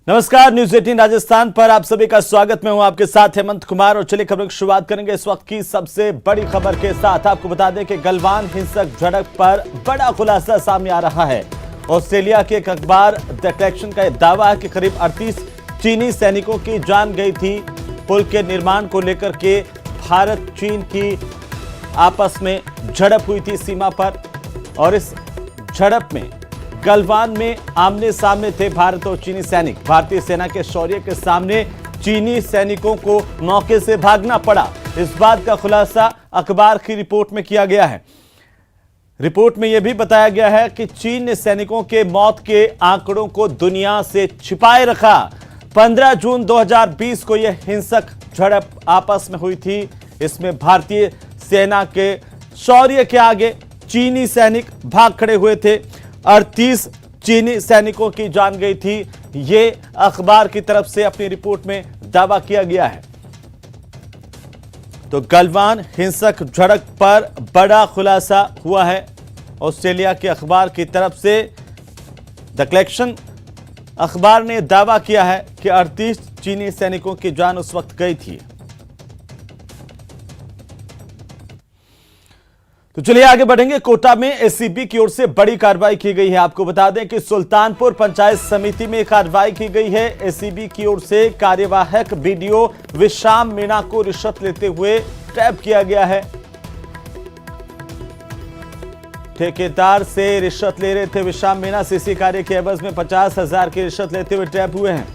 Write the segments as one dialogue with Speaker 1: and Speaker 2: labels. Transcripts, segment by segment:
Speaker 1: नमस्कार, न्यूज 18 राजस्थान पर आप सभी का स्वागत। मैं हूं आपके साथ हेमंत कुमार और चलिए खबरों की शुरुआत करेंगे इस वक्त की सबसे बड़ी खबर के साथ। आपको बता दें कि गलवान हिंसक झड़प पर बड़ा खुलासा सामने आ रहा है। ऑस्ट्रेलिया के एक अखबार द कलेक्शन का दावा है कि करीब 38 चीनी सैनिकों की जान गई थी। पुल के निर्माण को लेकर के भारत चीन की आपस में झड़प हुई थी सीमा पर, और इस झड़प में गलवान में आमने सामने थे भारत और चीनी सैनिक। भारतीय सेना के शौर्य के सामने चीनी सैनिकों को मौके से भागना पड़ा। इस बात का खुलासा अखबार की रिपोर्ट में किया गया है। रिपोर्ट में यह भी बताया गया है कि चीन ने सैनिकों के मौत के आंकड़ों को दुनिया से छिपाए रखा। 15 जून 2020 को यह हिंसक झड़प आपस में हुई थी। इसमें भारतीय सेना के शौर्य के आगे चीनी सैनिक भाग खड़े हुए थे। 38 चीनी सैनिकों की जान गई थी। ये अखबार की तरफ से अपनी रिपोर्ट में दावा किया गया है। तो गलवान हिंसक झड़प पर बड़ा खुलासा हुआ है। ऑस्ट्रेलिया के अखबार की तरफ से द कलेक्शन अखबार ने दावा किया है कि 38 चीनी सैनिकों की जान उस वक्त गई थी। तो चलिए आगे बढ़ेंगे। कोटा में एसीबी की ओर से बड़ी कार्रवाई की गई है। आपको बता दें कि सुल्तानपुर पंचायत समिति में कार्रवाई की गई है। एसीबी की ओर से कार्यवाहक बीडीओ विशाम मीणा को रिश्वत लेते हुए ट्रैप किया गया है। ठेकेदार से रिश्वत ले रहे थे विशाम मीणा। सीसी कार्य के एवज में 50,000 की रिश्वत लेते हुए ट्रैप हुए हैं।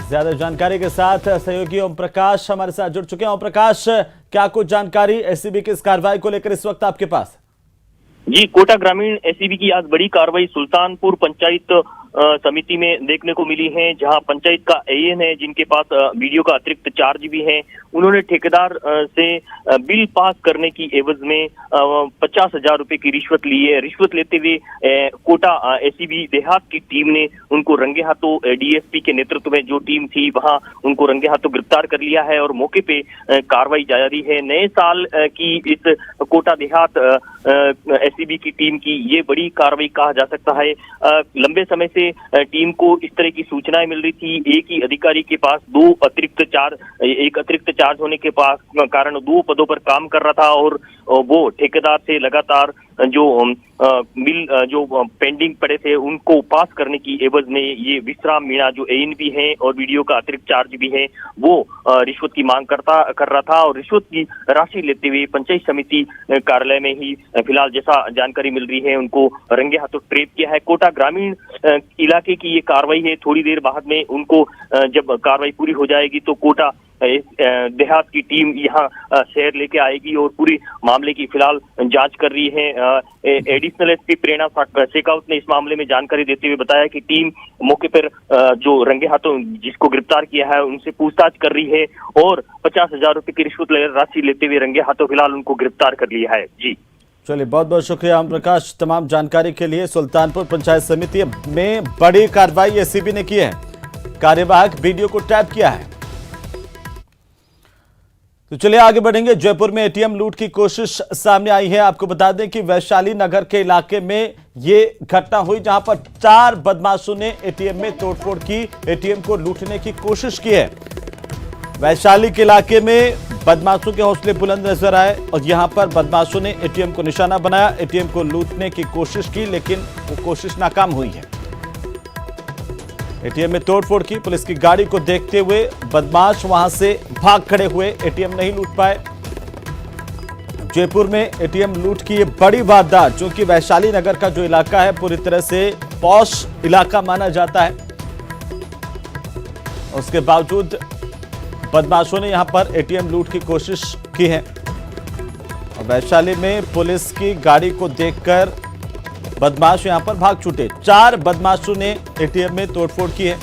Speaker 1: ज्यादा जानकारी के साथ सहयोगी ओम प्रकाश हमारे साथ जुड़ चुके हैं। ओम प्रकाश, क्या कुछ जानकारी एसीबी की इस कार्रवाई को लेकर इस वक्त आपके पास?
Speaker 2: जी, कोटा ग्रामीण एसीबी की आज बड़ी कार्रवाई सुल्तानपुर पंचायत समिति में देखने को मिली है, जहां पंचायत का एएन है, जिनके पास वीडियो का अतिरिक्त चार्ज भी है। उन्होंने ठेकेदार से बिल पास करने की एवज में 50,000 रुपए की रिश्वत ली है। रिश्वत लेते हुए कोटा एसीबी देहात की टीम ने उनको रंगे हाथों, डीएसपी के नेतृत्व में जो टीम थी वहां उनको रंगे हाथों गिरफ्तार कर लिया है और मौके पे कार्रवाई जारी है। नए साल की इस कोटा देहात एसीबी की टीम की ये बड़ी कार्रवाई कहा जा सकता है। लंबे समय से टीम को इस तरह की सूचनाएं मिल रही थी। एक ही अधिकारी के पास एक अतिरिक्त चार्ज होने के पास कारण 2 पदों पर काम कर रहा था और वो ठेकेदार से लगातार जो बिल जो पेंडिंग पड़े थे उनको पास करने की एवज में ये विश्राम मीणा जो एएन भी है और वीडियो का अतिरिक्त चार्ज भी है, वो रिश्वत की मांग कर रहा था और रिश्वत की राशि लेते हुए पंचायत समिति कार्यालय में ही फिलहाल जैसा जानकारी मिल रही है उनको रंगे हाथों ट्रैप किया है। कोटा ग्रामीण इलाके की ये कार्रवाई है। थोड़ी देर बाद में उनको जब कार्रवाई पूरी हो जाएगी तो कोटा देहात की टीम यहाँ शहर लेके आएगी और पूरी मामले की फिलहाल जांच कर रही है। एडिशनल एसपी प्रेरणा शेखावत ने इस मामले में जानकारी देते हुए बताया कि टीम मौके पर जो रंगे हाथों जिसको गिरफ्तार किया है उनसे पूछताछ कर रही है और 50,000 रुपए की रिश्वत राशि लेते हुए रंगे हाथों फिलहाल उनको गिरफ्तार कर लिया है। जी
Speaker 1: चलिए, बहुत बहुत शुक्रिया ओम प्रकाश तमाम जानकारी के लिए। सुल्तानपुर पंचायत समिति में बड़ी कार्रवाई एसीबी ने की है। कार्यवाहक बीडीओ को ट्रैप किया है। तो चलिए आगे बढ़ेंगे। जयपुर में एटीएम लूट की कोशिश सामने आई है। आपको बता दें कि वैशाली नगर के इलाके में ये घटना हुई, जहां पर 4 बदमाशों ने एटीएम में तोड़फोड़ की, एटीएम को लूटने की कोशिश की है। वैशाली के इलाके में बदमाशों के हौसले बुलंद नजर आए और यहां पर बदमाशों ने एटीएम को निशाना बनाया, एटीएम को लूटने की कोशिश की, लेकिन वो कोशिश नाकाम हुई है। एटीएम में तोड़फोड़ की। पुलिस की गाड़ी को देखते हुए बदमाश वहां से भाग खड़े हुए, एटीएम नहीं लूट पाए। जयपुर में एटीएम लूट की ये बड़ी वारदात, जो कि वैशाली नगर का जो इलाका है पूरी तरह से पॉश इलाका माना जाता है, उसके बावजूद बदमाशों ने यहां पर एटीएम लूट की कोशिश की है। और वैशाली में पुलिस की गाड़ी को देखकर बदमाश यहां पर भाग छूटे। 4 बदमाशों ने एटीएम में तोड़फोड़ की है।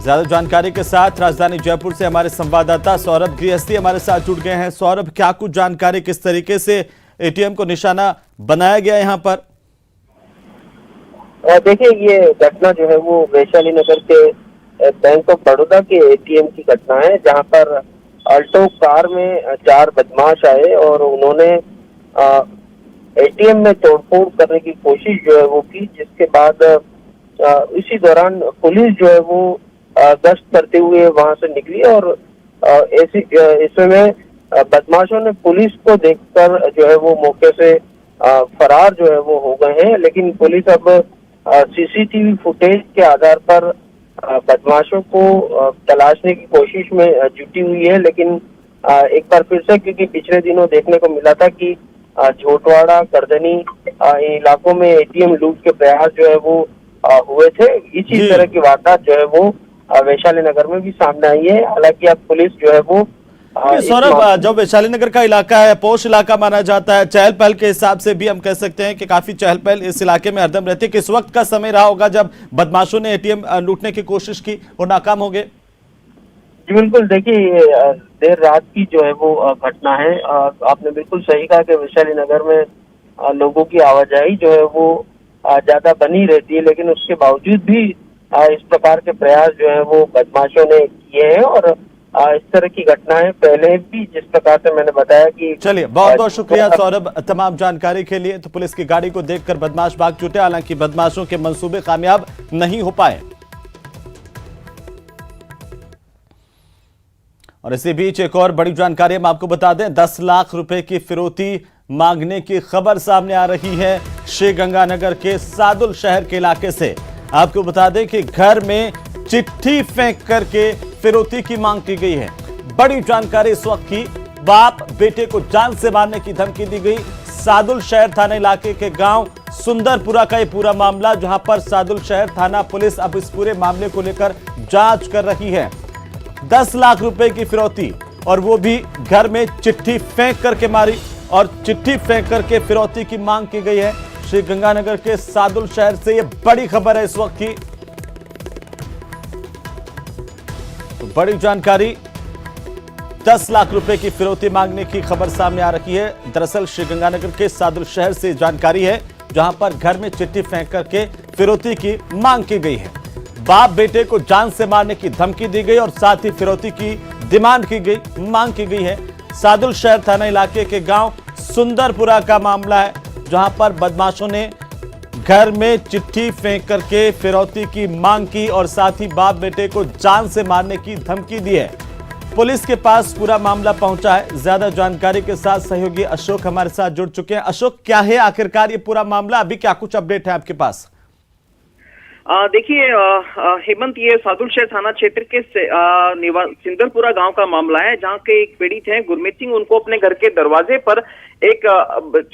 Speaker 1: ज्यादा जानकारी के साथ राजधानी जयपुर से हमारे संवाददाता सौरभ गृहस्थी हमारे साथ जुड़ गए हैं। सौरभ, क्या कुछ जानकारी, किस तरीके से एटीएम को निशाना बनाया गया यहां पर?
Speaker 3: देखिए, ये घटना जो है वो वैशाली नगर के बैंक ऑफ बड़ौदा के एटीएम की घटना है, जहां पर अल्टो कार में 4 बदमाश आए और उन्होंने एटीएम में तोड़फोड़ करने की कोशिश जो है वो की, जिसके बाद इसी दौरान पुलिस जो है वो गश्त करते हुए वहां से निकली और ऐसी इसमें बदमाशों ने पुलिस को देखकर जो है वो मौके से फरार जो है वो हो गए हैं। लेकिन पुलिस अब सीसीटीवी फुटेज के आधार पर बदमाशों को तलाशने की कोशिश में जुटी हुई है। लेकिन एक बार फिर से, क्योंकि पिछले दिनों देखने को मिला था कि झोटवाड़ा, करधनी इन इलाकों में एटीएम लूट के प्रयास जो है वो हुए थे। इसी तरह की वारदात जो है वो वैशाली नगर में भी सामने आई है। हालांकि अब पुलिस जो है वो
Speaker 1: सौरभ, जो वैशाली नगर का इलाका है, पोश इलाका माना जाता है, चहल पहल के हिसाब से भी हम कह सकते हैं कि काफी चहल पहल इस इलाके में हरदम रहती है। किस वक्त का समय रहा होगा जब बदमाशों ने एटीएम लूटने की कोशिश की और नाकाम हो गए?
Speaker 3: जी बिल्कुल, देखिए देर रात की जो है वो घटना है। आपने बिल्कुल सही कहा कि वैशाली नगर में लोगों की आवाजाही जो है वो ज्यादा बनी रहती है, लेकिन उसके बावजूद भी इस प्रकार के प्रयास जो है वो बदमाशों ने किए हैं और इस तरह की घटनाएं पहले भी जिस प्रकार से मैंने बताया कि।
Speaker 1: चलिए, बहुत बहुत शुक्रिया सौरभ तमाम जानकारी के लिए। तो पुलिस की गाड़ी को देखकर बदमाश भाग छूटे, हालांकि बदमाशों के मंसूबे कामयाब नहीं हो पाए। और इसी बीच एक और बड़ी जानकारी हम आपको बता दें, 10 लाख रुपए की फिरौती मांगने की खबर सामने आ रही है श्रीगंगानगर के सादुल शहर के इलाके से। आपको बता दें कि घर में चिट्ठी फेंक करके फिरौती की मांग की गई है। बड़ी जानकारी इस वक्त की, बाप बेटे को जान से मारने की धमकी दी गई। सादुल शहर थाना इलाके के गांव सुंदरपुरा का ये पूरा मामला, जहां पर सादुल शहर थाना पुलिस अब इस पूरे मामले को लेकर जांच कर रही है। 10 लाख रुपए की फिरौती, और वो भी घर में चिट्ठी फेंक करके मारी और चिट्ठी फेंक करके फिरौती की मांग की गई है। श्रीगंगानगर के सादुल शहर से ये बड़ी खबर है इस वक्त की। तो बड़ी जानकारी, 10 लाख रुपए की फिरौती मांगने की खबर सामने आ रही है। दरअसल श्रीगंगानगर के सादुल शहर से जानकारी है, जहां पर घर में चिट्ठी फेंक करके फिरौती की मांग की गई है। बाप बेटे को जान से मारने की धमकी दी गई और साथ ही फिरौती की डिमांड की गई, मांग की गई है। सादुल शहर थाना इलाके के गांव सुंदरपुरा का मामला है, जहां पर बदमाशों ने घर में चिट्ठी फेंक करके फिरौती की मांग की और साथ ही बाप बेटे को जान से मारने की धमकी दी है। पुलिस के पास पूरा मामला पहुंचा है। ज्यादा जानकारी के साथ सहयोगी अशोक हमारे साथ जुड़ चुके हैं। अशोक, क्या है आखिरकार ये पूरा मामला, अभी क्या कुछ अपडेट है आपके पास?
Speaker 2: देखिए हेमंत, ये सादुल शहर थाना क्षेत्र के सिंदरपुरा गांव का मामला है, जहां के एक पीड़ित हैं गुरमीत सिंह। उनको अपने घर के दरवाजे पर एक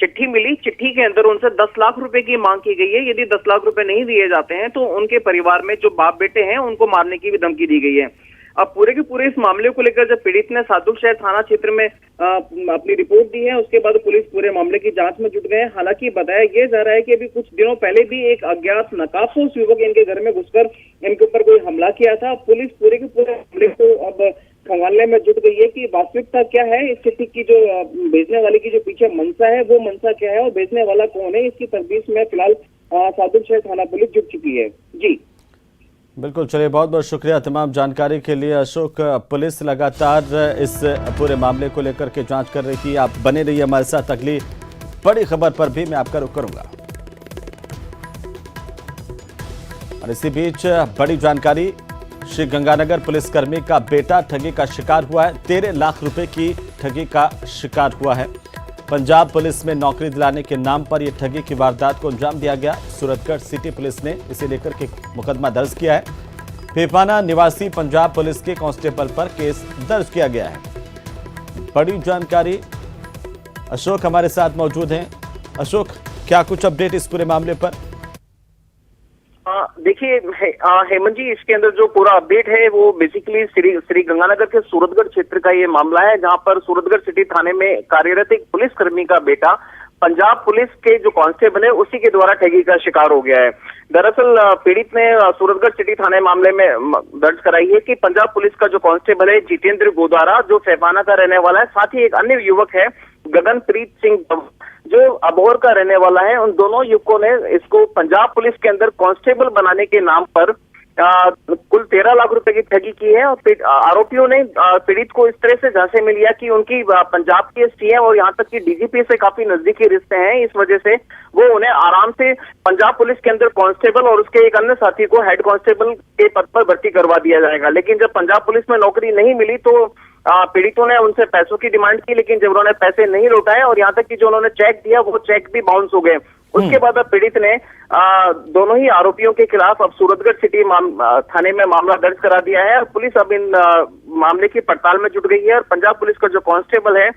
Speaker 2: चिट्ठी मिली। चिट्ठी के अंदर उनसे 10 लाख रुपए की मांग की गई है। यदि 10 लाख रुपए नहीं दिए जाते हैं तो उनके परिवार में जो बाप बेटे हैं उनको मारने की भी धमकी दी गई है। अब पूरे के पूरे इस मामले को लेकर जब पीड़ित ने सादुल शहर थाना क्षेत्र में अपनी रिपोर्ट दी है, उसके बाद पुलिस पूरे मामले की जांच में जुट गए। हालांकि बताया यह जा रहा है कि अभी कुछ दिनों पहले भी एक अज्ञात नकाबपोश युवक इनके घर में घुसकर इनके ऊपर कोई हमला किया था। पुलिस पूरे के पूरे मामले को अब खंगालने में जुट गई है कि वास्तविकता क्या है, इस चिट्ठी की जो भेजने वाले की जो पीछे मंशा है वो मंशा क्या है और भेजने वाला कौन है, इसकी तफ्तीश में फिलहाल सादुल शहर थाना पुलिस जुट चुकी है। जी
Speaker 1: बिल्कुल, चलिए, बहुत बहुत शुक्रिया तमाम जानकारी के लिए अशोक। पुलिस लगातार इस पूरे मामले को लेकर के जांच कर रही थी। आप बने रहिए हमारे साथ, अगली बड़ी खबर पर भी मैं आपका रुख करूंगा। और इसी बीच बड़ी जानकारी, श्रीगंगानगर पुलिसकर्मी का बेटा ठगी का शिकार हुआ है। 13 लाख रुपए की ठगी का शिकार हुआ है। पंजाब पुलिस में नौकरी दिलाने के नाम पर यह ठगी की वारदात को अंजाम दिया गया। सूरतगढ़ सिटी पुलिस ने इसे लेकर के मुकदमा दर्ज किया है। फेफाना निवासी पंजाब पुलिस के कांस्टेबल पर केस दर्ज किया गया है। बड़ी जानकारी, अशोक हमारे साथ मौजूद हैं। अशोक, क्या कुछ अपडेट इस पूरे मामले पर?
Speaker 2: देखिए हेमंत जी, इसके अंदर जो पूरा अपडेट है वो बेसिकली श्री गंगानगर के सूरतगढ़ क्षेत्र का ये मामला है, जहां पर सूरतगढ़ सिटी थाने में कार्यरत एक पुलिसकर्मी का बेटा पंजाब पुलिस के जो कांस्टेबल है उसी के द्वारा ठगी का शिकार हो गया है। दरअसल पीड़ित ने सूरतगढ़ सिटी थाने मामले में दर्ज कराई है कि पंजाब पुलिस का जो कांस्टेबल है जितेंद्र गोदारा, जो फैफाना का रहने वाला है, साथ ही एक अन्य युवक है गगनप्रीत सिंह जो अबोहर का रहने वाला है, उन दोनों युवकों ने इसको पंजाब पुलिस के अंदर कांस्टेबल बनाने के नाम पर
Speaker 4: कुल 13 लाख रुपए की ठगी की है। और आरोपियों ने पीड़ित को इस तरह से झांसे में लिया कि उनकी पंजाब के सीएम और यहाँ तक कि डीजीपी से काफी नजदीकी रिश्ते हैं। इस वजह से वो उन्हें आराम से पंजाब पुलिस के अंदर कांस्टेबल और उसके एक अन्य साथी को हेड कांस्टेबल के पद पर भर्ती करवा दिया जाएगा। लेकिन जब पंजाब पुलिस में नौकरी नहीं मिली तो पीड़ितों ने उनसे पैसों की डिमांड की, लेकिन जब उन्होंने पैसे नहीं लौटाए और यहाँ तक कि जो उन्होंने चेक दिया वो चेक भी बाउंस हो गए। उसके बाद अब पीड़ित ने दोनों ही आरोपियों के खिलाफ अब सूरतगढ़ सिटी थाने में मामला दर्ज करा दिया है। पुलिस अब इन मामले की पड़ताल में जुट गई है और पंजाब पुलिस का जो कांस्टेबल है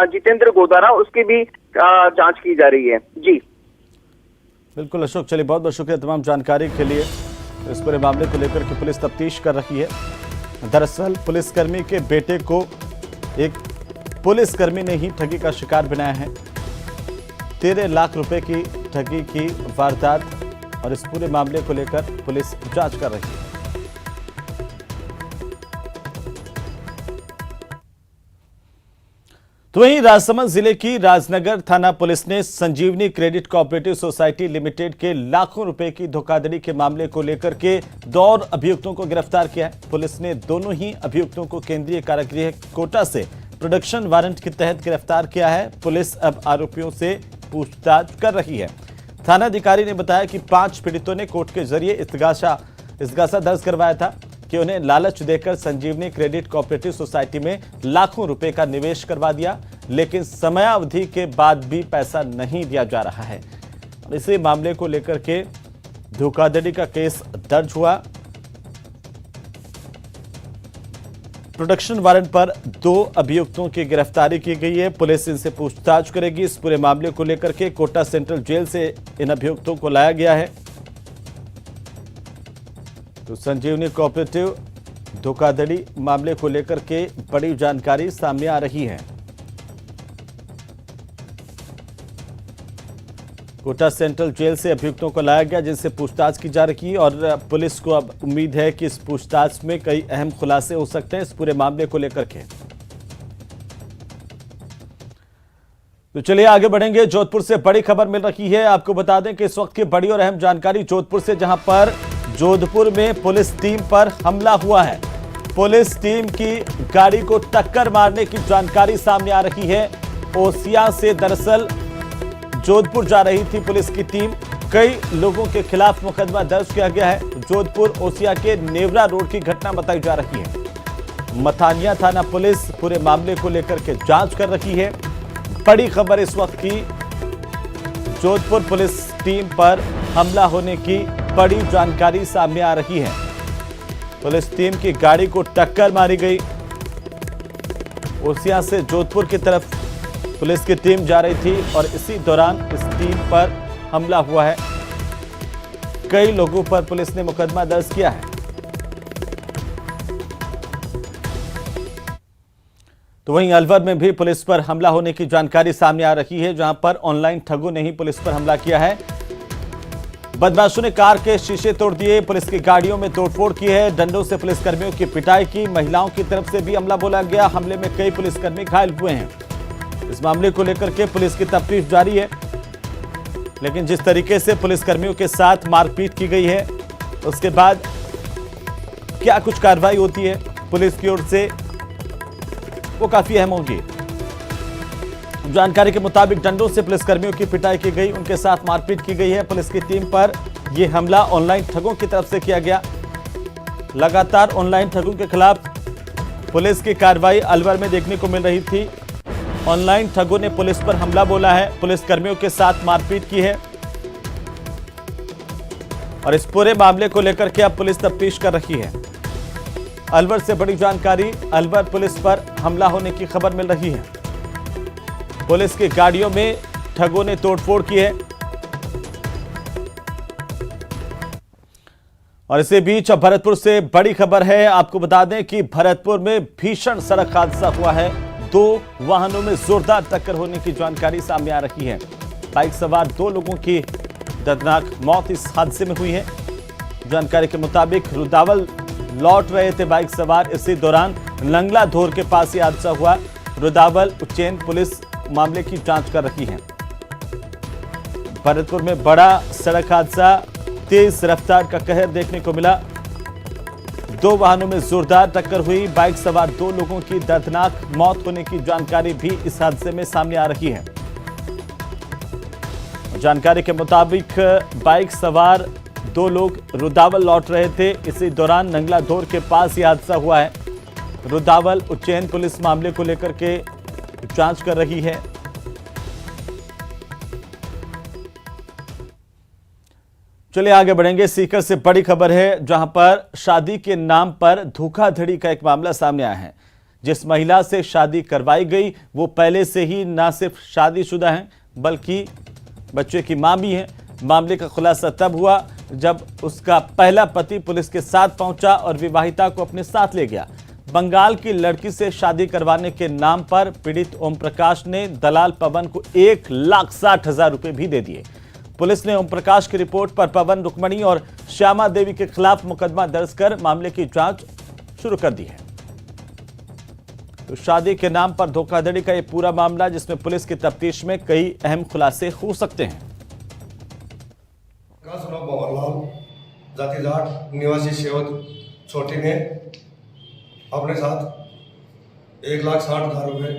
Speaker 4: जितेंद्र गोदारा, उसकी भी जांच की जा रही है। जी
Speaker 1: बिल्कुल अशोक, चलिए बहुत बहुत शुक्रिया तमाम जानकारी के लिए। इस पूरे मामले को लेकर के पुलिस तफ्तीश कर रही है। दरअसल पुलिसकर्मी के बेटे को एक पुलिसकर्मी ने ही ठगी का शिकार बनाया है। 13 लाख रुपए की ठगी की वारदात और इस पूरे मामले को लेकर पुलिस जांच कर रही है। तो वहीं राजसमंद जिले की राजनगर थाना पुलिस ने संजीवनी क्रेडिट कोऑपरेटिव सोसाइटी लिमिटेड के लाखों रुपए की धोखाधड़ी के मामले को लेकर के 2 अभियुक्तों को गिरफ्तार किया है। पुलिस ने दोनों ही अभियुक्तों को केंद्रीय कारागृह कोटा से प्रोडक्शन वारंट के तहत गिरफ्तार किया है। पुलिस अब आरोपियों से पूछताछ कर रही है। थानाधिकारी ने बताया कि 5 पीड़ितों ने कोर्ट के जरिए इस्तगासा दर्ज करवाया था कि उन्हें लालच देकर संजीवनी क्रेडिट कोऑपरेटिव सोसाइटी में लाखों रुपए का निवेश करवा दिया, लेकिन समयावधि के बाद भी पैसा नहीं दिया जा रहा है। इसी मामले को लेकर के धोखाधड़ी का केस दर्ज हुआ। प्रोडक्शन वारंट पर 2 अभियुक्तों की गिरफ्तारी की गई है। पुलिस इनसे पूछताछ करेगी। इस पूरे मामले को लेकर के कोटा सेंट्रल जेल से इन अभियुक्तों को लाया गया है। तो संजीवनी कोऑपरेटिव धोखाधड़ी मामले को लेकर के बड़ी जानकारी सामने आ रही है। कोटा सेंट्रल जेल से अभियुक्तों को लाया गया, जिनसे पूछताछ की जा रही है और पुलिस को अब उम्मीद है कि इस पूछताछ में कई अहम खुलासे हो सकते हैं इस पूरे मामले को लेकर के। तो चलिए आगे बढ़ेंगे। जोधपुर से बड़ी खबर मिल रही है। आपको बता दें कि इस वक्त की बड़ी और अहम जानकारी जोधपुर से, जहां पर जोधपुर में पुलिस टीम पर हमला हुआ है। पुलिस टीम की गाड़ी को टक्कर मारने की जानकारी सामने आ रही है। ओसिया से दरअसल जोधपुर जा रही थी पुलिस की टीम। कई लोगों के खिलाफ मुकदमा दर्ज किया गया है। जोधपुर ओसिया के नेवरा रोड की घटना बताई जा रही है। मथानिया थाना पुलिस पूरे मामले को लेकर के जांच कर रही है। बड़ी खबर इस वक्त की, जोधपुर पुलिस टीम पर हमला होने की बड़ी जानकारी सामने आ रही है। पुलिस टीम की गाड़ी को टक्कर मारी गई। ओसिया से जोधपुर की तरफ पुलिस की टीम जा रही थी और इसी दौरान इस टीम पर हमला हुआ है। कई लोगों पर पुलिस ने मुकदमा दर्ज किया है। तो वहीं अलवर में भी पुलिस पर हमला होने की जानकारी सामने आ रही है, जहां पर ऑनलाइन ठगों ने ही पुलिस पर हमला किया है। बदमाशों ने कार के शीशे तोड़ दिए, पुलिस की गाड़ियों में तोड़फोड़ की है, डंडों से पुलिसकर्मियों की पिटाई की। महिलाओं की तरफ से भी हमला बोला गया। हमले में कई पुलिसकर्मी घायल हुए हैं। इस मामले को लेकर के पुलिस की तफ्तीश जारी है, लेकिन जिस तरीके से पुलिसकर्मियों के साथ मारपीट की गई है, उसके बाद क्या कुछ कार्रवाई होती है पुलिस की ओर से, वो काफी अहम होगी। जानकारी के मुताबिक डंडों से पुलिसकर्मियों की पिटाई की गई, उनके साथ मारपीट की गई है। पुलिस की टीम पर यह हमला ऑनलाइन ठगों की तरफ से किया गया। लगातार ऑनलाइन ठगों के खिलाफ पुलिस की कार्रवाई अलवर में देखने को मिल रही थी। ऑनलाइन ठगों ने पुलिस पर हमला बोला है, पुलिसकर्मियों के साथ मारपीट की है और इस पूरे मामले को लेकर के अब पुलिस तफ्तीश कर रही है। अलवर से बड़ी जानकारी, अलवर पुलिस पर हमला होने की खबर मिल रही है। पुलिस की गाड़ियों में ठगों ने तोड़फोड़ की है और इसी बीच अब भरतपुर से बड़ी खबर है। आपको बता दें कि भरतपुर में भीषण सड़क हादसा हुआ है। 2 वाहनों में जोरदार टक्कर होने की जानकारी सामने आ रही है। बाइक सवार 2 लोगों की दर्दनाक मौत इस हादसे में हुई है। जानकारी के मुताबिक रुदावल लौट रहे थे बाइक सवार, इसी दौरान लंगला धोर के पास ये हादसा हुआ। रुदावल उज्जैन पुलिस मामले की जांच कर रही है। भरतपुर में बड़ा सड़क हादसा, तेज रफ्तार का कहर देखने को मिला। दो वाहनों में जोरदार टक्कर हुई। बाइक सवार दो लोगों की दर्दनाक मौत होने की जानकारी भी इस हादसे में सामने आ रही है। जानकारी के मुताबिक बाइक सवार दो लोग रुदावल लौट रहे थे। इसी दौरान नंगला दौर के पास यह हादसा हुआ है। रुदावल उज्जैन पुलिस मामले को लेकर के जांच कर रही है। चलिए आगे बढ़ेंगे। सीकर से बड़ी खबर है, जहां पर शादी के नाम पर धोखाधड़ी का एक मामला सामने आया है। जिस महिला से शादी करवाई गई वो पहले से ही न सिर्फ शादीशुदा हैं बल्कि बच्चे की मां भी हैं। मामले का खुलासा तब हुआ जब उसका पहला पति पुलिस के साथ पहुंचा और विवाहिता को अपने साथ ले गया। बंगाल की लड़की से शादी करवाने के नाम पर पीड़ित ओम प्रकाश ने दलाल पवन को 1,60,000 रुपए भी दे दिए। पुलिस ने ओम प्रकाश की रिपोर्ट पर पवन, रुक्मणी और श्यामा देवी के खिलाफ मुकदमा दर्ज कर मामले की जांच शुरू कर दी है। तो शादी के नाम पर धोखाधड़ी का यह पूरा मामला, जिसमें पुलिस की तफ्तीश में कई अहम खुलासे हो सकते हैं।
Speaker 5: जाति जाट निवासी सेवक छोटी ने अपने साथ 1,60,000 रुपए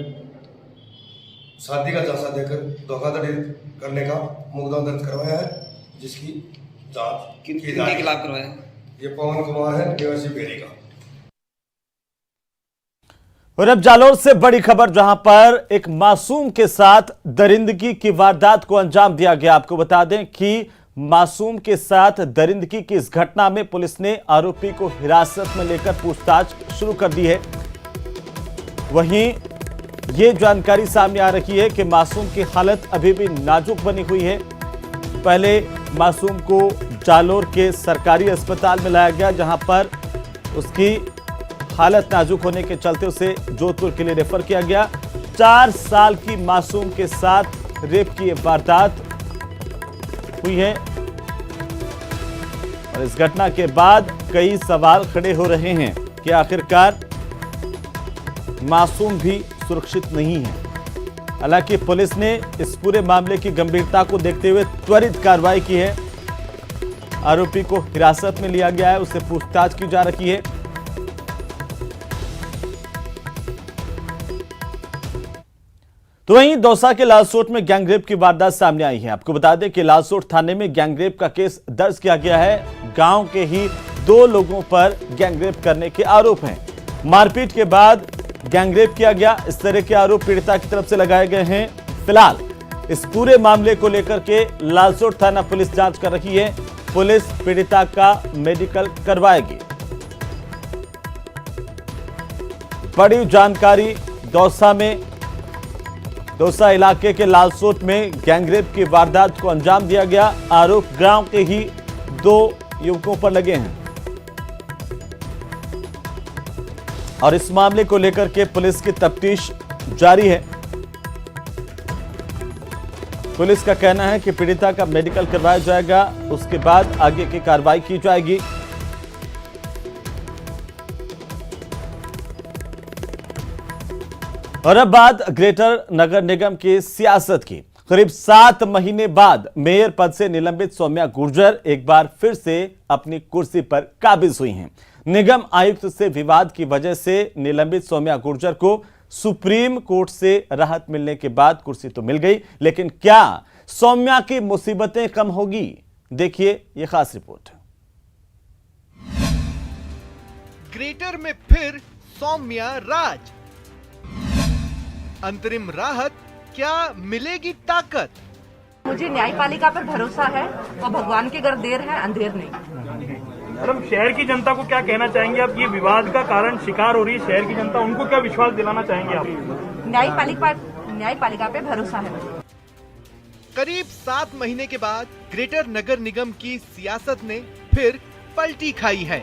Speaker 5: शादी का झांसा देकर धोखाधड़ी करने का मुकदमा दर्ज करवाया है, जिसकी जांच
Speaker 6: किनके खिलाफ करवाया है?
Speaker 5: ये पवन कुमार है, निवासी बेरी का।
Speaker 1: और अब जालौर से बड़ी खबर, जहां पर एक मासूम के साथ दरिंदगी की वारदात को अंजाम दिया गया। आपको बता दें कि मासूम के साथ दरिंदगी की इस घटना में पुलिस ने आरोपी को हिरासत में लेकर पूछताछ शुरू कर दी है। वहीं ये जानकारी सामने आ रही है कि मासूम की हालत अभी भी नाजुक बनी हुई है। पहले मासूम को जालौर के सरकारी अस्पताल में लाया गया, जहां पर उसकी हालत नाजुक होने के चलते उसे जोधपुर के लिए रेफर किया गया। 4 साल की मासूम के साथ रेप की वारदात हुई है और इस घटना के बाद कई सवाल खड़े हो रहे हैं कि आखिरकार मासूम भी सुरक्षित नहीं है। हालांकि पुलिस ने इस पूरे मामले की गंभीरता को देखते हुए त्वरित कार्रवाई की है। आरोपी को हिरासत में लिया गया है, उससे पूछताछ की जा रही है। तो वहीं दौसा के लालसोट में गैंगरेप की वारदात सामने आई है। आपको बता दें कि लालसोट थाने में गैंगरेप का केस दर्ज किया गया है। गांव के ही 2 लोगों पर गैंगरेप करने के आरोप हैं। मारपीट के बाद गैंगरेप किया गया, इस तरह के आरोप पीड़िता की तरफ से लगाए गए हैं। फिलहाल इस पूरे मामले को लेकर के लालसोट थाना पुलिस जांच कर रही है। पुलिस पीड़िता का मेडिकल करवाएगी। बड़ी जानकारी दौसा इलाके के लालसोट में गैंगरेप की वारदात को अंजाम दिया गया। आरोप गांव के ही 2 युवकों पर लगे हैं और इस मामले को लेकर के पुलिस की तफ्तीश जारी है। पुलिस का कहना है कि पीड़िता का मेडिकल करवाया जाएगा, उसके बाद आगे की कार्रवाई की जाएगी। और अब बात ग्रेटर नगर निगम की सियासत की। करीब 7 महीने बाद मेयर पद से निलंबित सौम्या गुर्जर एक बार फिर से अपनी कुर्सी पर काबिज हुई हैं। निगम आयुक्त से विवाद की वजह से निलंबित सौम्या गुर्जर को सुप्रीम कोर्ट से राहत मिलने के बाद कुर्सी तो मिल गई, लेकिन क्या सौम्या की मुसीबतें कम होगी? देखिए ये खास रिपोर्ट।
Speaker 7: ग्रेटर में फिर सौम्या राज, अंतरिम राहत, क्या मिलेगी ताकत?
Speaker 8: मुझे न्यायपालिका पर भरोसा है और भगवान के घर देर है अंधेर नहीं।
Speaker 9: मैडम, शहर की जनता को क्या कहना चाहेंगे आप? ये विवाद का कारण शिकार हो रही है शहर की जनता, उनको क्या विश्वास दिलाना चाहेंगे आप?
Speaker 8: न्यायपालिका पे भरोसा है।
Speaker 7: करीब 7 महीने के बाद ग्रेटर नगर निगम की सियासत ने फिर पलटी खाई है।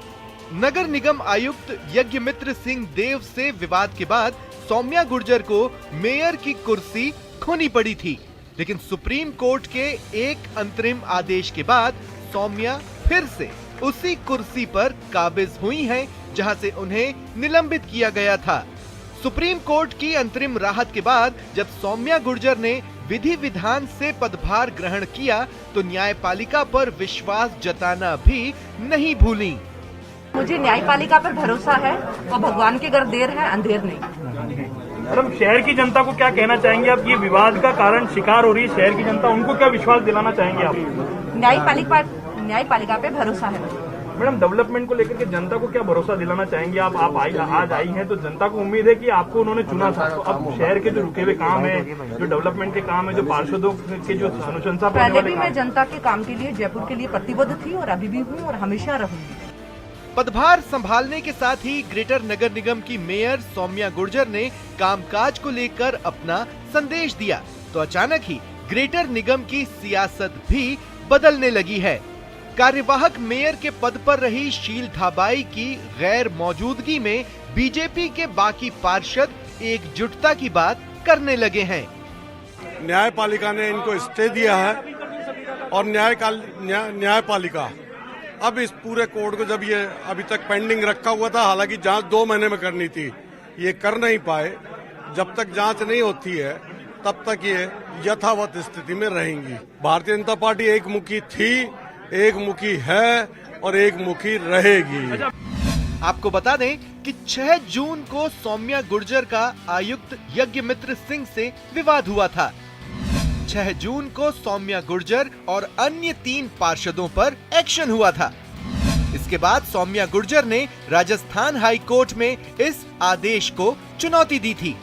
Speaker 7: नगर निगम आयुक्त यज्ञमित्र सिंह देव से विवाद के बाद सौम्या गुर्जर को मेयर की कुर्सी खोनी पड़ी थी, लेकिन सुप्रीम कोर्ट के एक अंतरिम आदेश के बाद सौम्या फिर से उसी कुर्सी पर काबिज हुई हैं, जहां से उन्हें निलंबित किया गया था। सुप्रीम कोर्ट की अंतरिम राहत के बाद जब सौम्या गुर्जर ने विधि विधान से पदभार ग्रहण किया तो न्यायपालिका पर विश्वास जताना भी नहीं भूली।
Speaker 8: मुझे न्यायपालिका पर भरोसा है और भगवान के घर देर है अंधेर नहीं।
Speaker 9: मैडम, शहर की जनता को क्या कहना चाहेंगे आप? ये विवाद का कारण शिकार हो रही है शहर की जनता, उनको क्या विश्वास दिलाना चाहेंगे आप?
Speaker 8: न्यायपालिका पे भरोसा है।
Speaker 9: मैडम, डेवलपमेंट को लेकर के जनता को क्या भरोसा दिलाना चाहेंगे आप? आज आई हैं तो जनता को उम्मीद है कि आपको उन्होंने चुना था, तो अब शहर के जो रुके हुए काम है, जो डेवलपमेंट के काम है, जो पार्षदों के जो अनुशंसा
Speaker 8: पहले भी मैं जनता के काम के लिए जयपुर के लिए प्रतिबद्ध थी और अभी भी हूँ और हमेशा रहूंगी।
Speaker 7: पदभार संभालने के साथ ही ग्रेटर नगर निगम की मेयर सौम्या गुर्जर ने कामकाज को लेकर अपना संदेश दिया तो अचानक ही ग्रेटर निगम की सियासत भी बदलने लगी है। कार्यवाहक मेयर के पद पर रही शील थाबाई की गैर मौजूदगी में बीजेपी के बाकी पार्षद एकजुटता की बात करने लगे हैं।
Speaker 5: न्यायपालिका ने इनको स्टे दिया है और न्यायपालिका अब इस पूरे कोड को, जब ये अभी तक पेंडिंग रखा हुआ था, हालांकि जांच 2 महीने में करनी थी, ये कर नहीं पाए। जब तक जांच नहीं होती है तब तक ये यथावत स्थिति में रहेंगी। भारतीय जनता पार्टी एक मुखी थी, एक मुखी है और एक मुखी रहेगी।
Speaker 7: आपको बता दें कि 6 जून को सौम्या गुर्जर का आयुक्त यज्ञमित्र सिंह से विवाद हुआ था। 6 जून को सौम्या गुर्जर और अन्य 3 पार्षदों पर एक्शन हुआ था। इसके बाद सौम्या गुर्जर ने राजस्थान हाई कोर्ट में इस आदेश को चुनौती दी थी।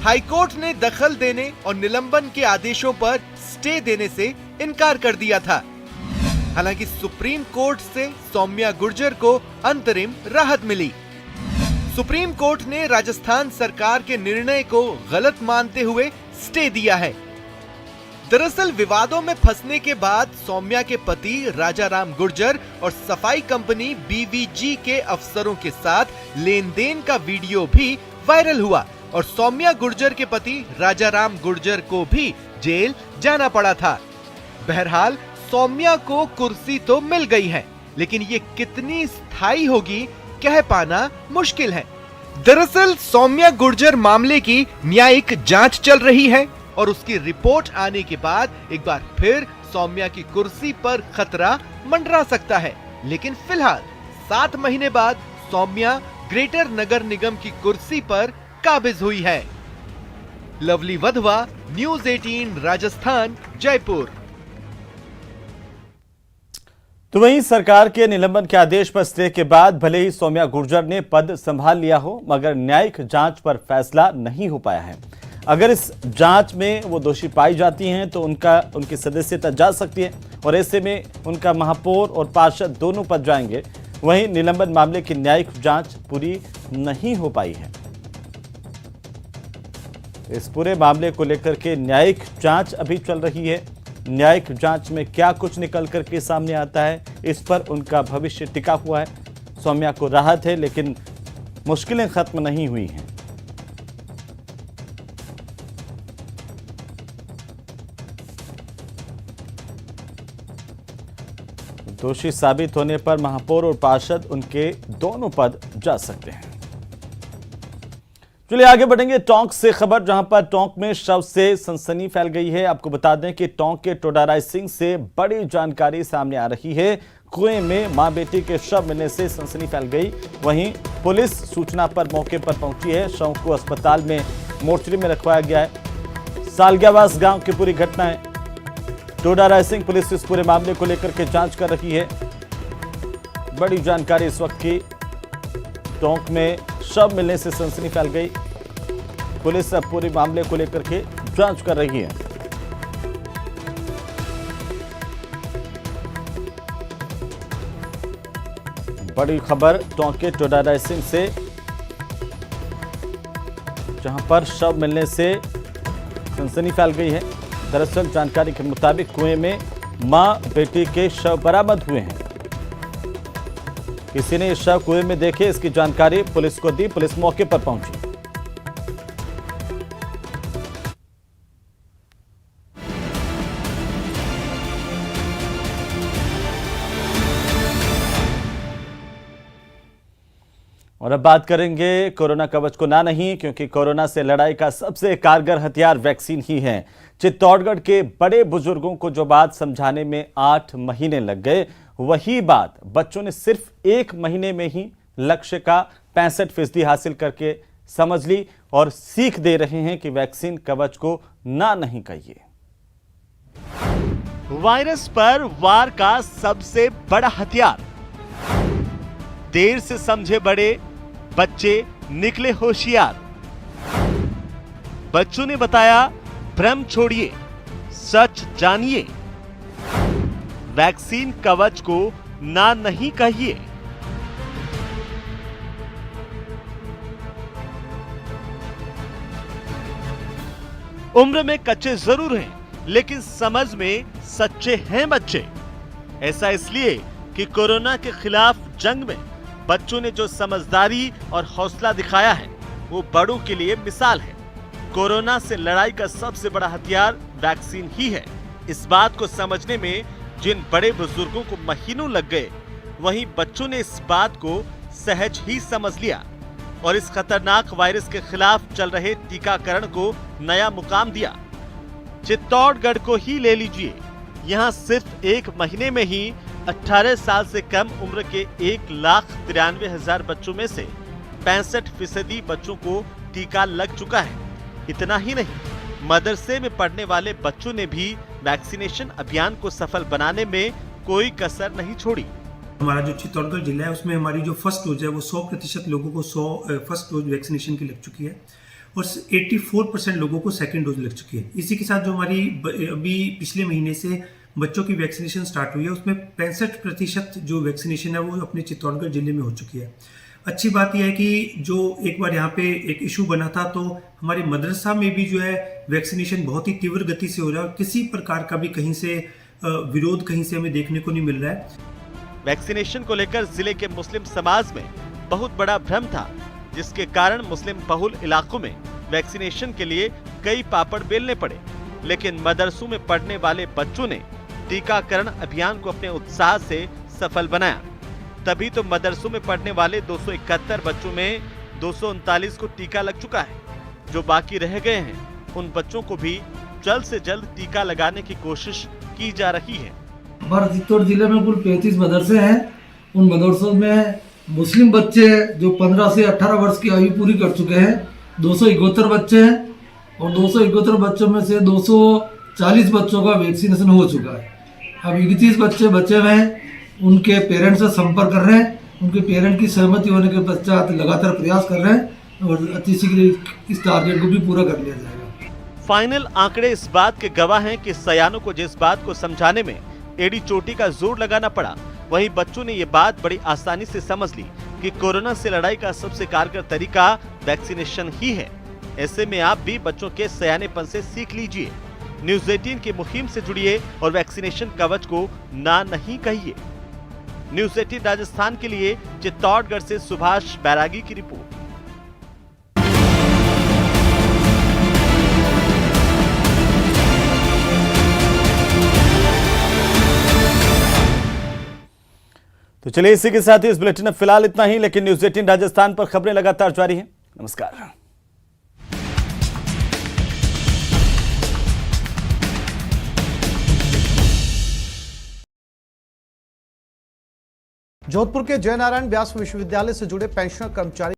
Speaker 7: हाई कोर्ट ने दखल देने और निलंबन के आदेशों पर स्टे देने से इनकार कर दिया था। हालांकि सुप्रीम कोर्ट से सौम्या गुर्जर को अंतरिम राहत मिली। सुप्रीम कोर्ट ने राजस्थान सरकार के निर्णय को गलत मानते हुए स्टे दिया है। दरअसल विवादों में फंसने के बाद सौम्या के पति राजा राम गुर्जर और सफाई कंपनी बीवीजी के अफसरों के साथ लेन देन का वीडियो भी वायरल हुआ और सौम्या गुर्जर के पति राजा राम गुर्जर को भी जेल जाना पड़ा था। बहरहाल सौम्या को कुर्सी तो मिल गई है, लेकिन ये कितनी स्थायी होगी कह पाना मुश्किल है। दरअसल सौम्या गुर्जर मामले की न्यायिक जांच चल रही है और उसकी रिपोर्ट आने के बाद एक बार फिर सौम्या की कुर्सी पर खतरा मंडरा सकता है। लेकिन फिलहाल 7 महीने बाद सौम्या ग्रेटर नगर निगम की कुर्सी पर काबिज हुई है। Lovely Wadhwa, news 18 Rajasthan, Jaipur.
Speaker 1: तो वहीं सरकार के निलंबन के आदेश पर स्टे के बाद भले ही सौम्या गुर्जर ने पद संभाल लिया हो, मगर न्यायिक जांच पर फैसला नहीं हो पाया है। अगर इस जांच में वो दोषी पाई जाती हैं तो उनकी सदस्यता जा सकती है और ऐसे में उनका महापौर और पार्षद दोनों पद जाएंगे। वहीं निलंबन मामले की न्यायिक जांच पूरी नहीं हो पाई है। इस पूरे मामले को लेकर के न्यायिक जांच अभी चल रही है। न्यायिक जांच में क्या कुछ निकल करके सामने आता है, इस पर उनका भविष्य टिका हुआ है। सौम्या को राहत है, लेकिन मुश्किलें खत्म नहीं हुई हैं। दोषी साबित होने पर महापौर और पार्षद उनके दोनों पद जा सकते हैं। चलिए आगे बढ़ेंगे टोंक से खबर, जहां पर टोंक में शव से सनसनी फैल गई है। आपको बता दें कि टोंक के टोडाराय सिंह से बड़ी जानकारी सामने आ रही है। कुएं में मां बेटी के शव मिलने से सनसनी फैल गई। वहीं पुलिस सूचना पर मौके पर पहुंची है। शव को अस्पताल में मोर्चरी में रखवाया गया है। सालग्यावास गांव की पूरी घटना है। टोडाराय सिंह पुलिस इस पूरे मामले को लेकर के जांच कर रही है। बड़ी जानकारी इस वक्त की। टोंक में शव मिलने से सनसनी फैल गई। पुलिस अब पूरे मामले को लेकर के जांच कर रही है। बड़ी खबर टोंक के टोडाराय सिंह से, जहां पर शव मिलने से सनसनी फैल गई है। दरअसल जानकारी के मुताबिक कुएं में मां बेटी के शव बरामद हुए हैं। किसी ने शव कुएं में देखे, इसकी जानकारी पुलिस को दी। पुलिस मौके पर पहुंची। और अब बात करेंगे कोरोना कवच को ना नहीं, क्योंकि कोरोना से लड़ाई का सबसे कारगर हथियार वैक्सीन ही है। चित्तौड़गढ़ के बड़े बुजुर्गों को जो बात समझाने में 8 महीने लग गए, वही बात बच्चों ने सिर्फ 1 महीने में ही लक्ष्य का 65% हासिल करके समझ ली और सीख दे रहे हैं कि वैक्सीन कवच को ना नहीं कहिए। वायरस पर वार का सबसे बड़ा हथियार, देर से समझे बड़े, बच्चे निकले होशियार। बच्चों ने बताया भ्रम छोड़िए, सच जानिए, वैक्सीन कवच को ना नहीं कहिए। उम्र में कच्चे जरूर हैं, लेकिन समझ में सच्चे हैं बच्चे। ऐसा इसलिए कि कोरोना के खिलाफ जंग में बच्चों ने जो समझदारी और हौसला दिखाया है वो बड़ों के लिए मिसाल है। कोरोना से लड़ाई का सबसे बड़ा हथियार वैक्सीन ही है। इस बात को समझने में जिन बड़े बुजुर्गों को महीनों लग गए, वहीं बच्चों ने इस बात को सहज ही समझ लिया और इस खतरनाक वायरस के खिलाफ चल रहे टीकाकरण को नया मुकाम दिया। चित्तौड़गढ़ को ही ले लीजिए, यहाँ सिर्फ 1 महीने में ही 18 साल से कम उम्र के 1,93,000 बच्चों में से 65% बच्चों को टीका लग चुका है। इतना ही नहीं, मदरसे में पढ़ने वाले बच्चों ने भी वैक्सीनेशन अभियान को सफल बनाने में कोई कसर नहीं छोड़ी।
Speaker 6: हमारा जो चित्तौड़गढ़ जिला है उसमें हमारी जो फर्स्ट डोज है वो 100% लोगों को फर्स्ट डोज वैक्सीनेशन की लग चुकी है और 84% लोगों को सेकंड डोज लग चुकी है। इसी के साथ जो हमारी अभी पिछले महीने से बच्चों की वैक्सीनेशन स्टार्ट हुई है उसमें 65% जो वैक्सीनेशन है वो अपने चित्तौड़गढ़ जिले में हो चुकी है। अच्छी बात यह है कि जो एक बार यहाँ पे एक इशू बना था तो हमारे मदरसा में भी जो है वैक्सीनेशन बहुत ही तीव्र गति से हो रहा है और किसी प्रकार का भी कहीं से विरोध कहीं से हमें देखने को नहीं मिल रहा है।
Speaker 1: वैक्सीनेशन को लेकर जिले के मुस्लिम समाज में बहुत बड़ा भ्रम था, जिसके कारण मुस्लिम बहुल इलाकों में वैक्सीनेशन के लिए कई पापड़ बेलने पड़े। लेकिन मदरसों में पढ़ने वाले बच्चों ने टीकाकरण अभियान को अपने उत्साह से सफल बनाया। तभी तो मदरसों में पढ़ने वाले 271 बच्चों में 239 को टीका लग चुका है। जो बाकी रह गए हैं उन बच्चों को भी जल्द से जल्द टीका लगाने की कोशिश की जा रही है।
Speaker 10: हमारे चित्तौड़ जिले में कुल 35 मदरसे हैं। उन मदरसों में मुस्लिम बच्चे जो 15 से 18 वर्ष की आयु पूरी कर चुके हैं 271 बच्चे हैं और 271 बच्चों में से 240 बच्चों का वैक्सीनेशन हो चुका है। अब 31 बच्चे बचे हुए हैं, उनके पेरेंट्स से संपर्क कर रहे हैं। उनके पेरेंट की सहमति होने के पश्चात लगातार प्रयास कर रहे हैं और अति शीघ्र इस टारगेट को भी पूरा कर लिया जाएगा।
Speaker 1: फाइनल आंकड़े इस बात के गवाह हैं कि सयानों को जिस बात को समझाने में एड़ी चोटी का जोर लगाना पड़ा, वहीं बच्चों ने ये बात बड़ी आसानी से समझ ली कि कोरोना से लड़ाई का सबसे कारगर तरीका वैक्सीनेशन ही है। ऐसे में आप भी बच्चों के सयानेपन से सीख लीजिए। न्यूज़ 18 की मुहिम से जुड़िए और वैक्सीनेशन कवच को ना नहीं कहिए। न्यूज़ 18 राजस्थान के लिए चित्तौड़गढ़ से सुभाष बैरागी की रिपोर्ट। तो चलिए इसी के साथ ही इस बुलेटिन में फिलहाल इतना ही, लेकिन न्यूज़ 18 राजस्थान पर खबरें लगातार जारी हैं। नमस्कार।
Speaker 11: जोधपुर के जयनारायण व्यास विश्वविद्यालय से जुड़े पेंशनर कर्मचारी